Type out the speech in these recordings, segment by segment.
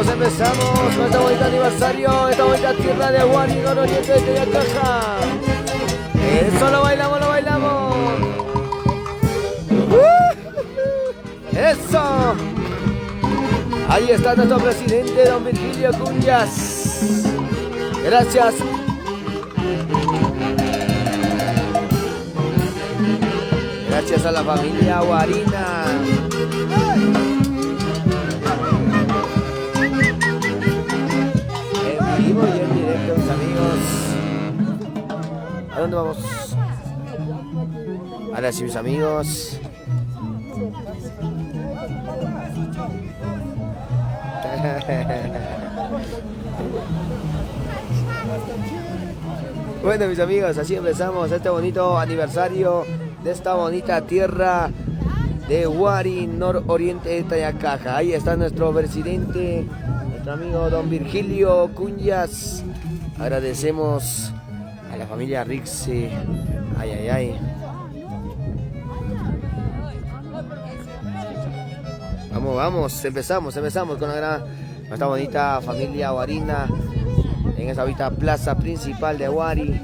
Empezamos con este bonito aniversario, esta bonita tierra de Wari, nororiente de Tayacaja. Eso lo bailamos, lo bailamos. Eso. Ahí está nuestro presidente, don Virgilio Cunyas. Gracias. Gracias a la familia Warina. Y en directo, mis amigos. ¿A dónde vamos? Ahora sí, mis amigos. Bueno, mis amigos, así empezamos este bonito aniversario de esta bonita tierra de Wari, nororiente de Tayacaja. Ahí está nuestro presidente, amigo don Virgilio Cunyas. Agradecemos a la familia Rixe. Ay, ay, ay. Vamos, empezamos con esta bonita familia warina en esta bonita plaza principal de Wari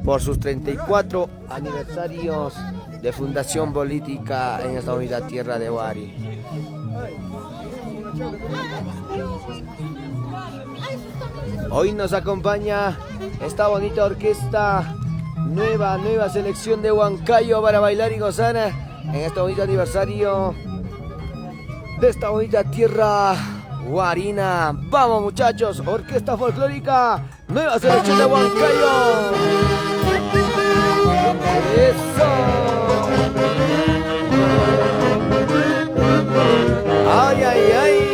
por sus 34 aniversarios de fundación política en esta bonita tierra de Wari. Hoy nos acompaña esta bonita orquesta, nueva selección de Huancayo para bailar y gozar en este bonito aniversario de esta bonita tierra warina. Vamos, muchachos, orquesta folclórica, nueva selección de Huancayo. Eso. Ay, ay, ay.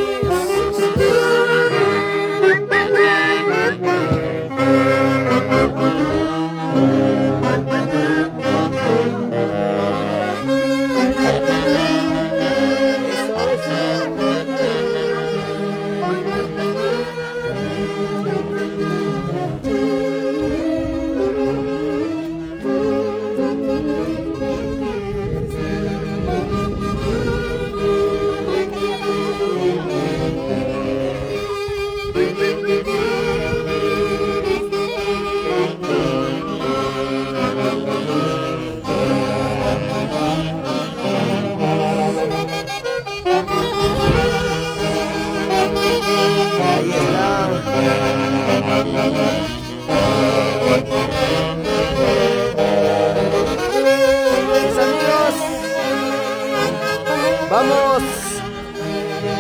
Vamos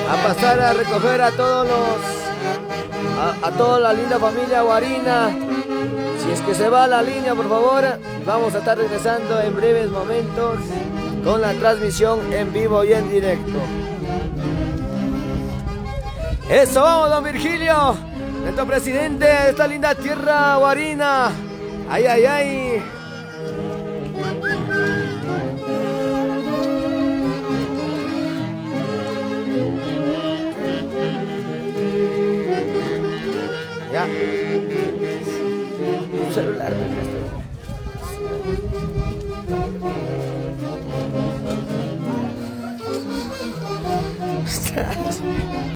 a pasar a recoger a todos a toda la linda familia warina. Si es que se va a la línea, por favor, vamos a estar regresando en breves momentos con la transmisión en vivo y en directo. Eso, vamos, don Virgilio, nuestro presidente de esta linda tierra warina. Ay, ay, ay. Ya. Un celular.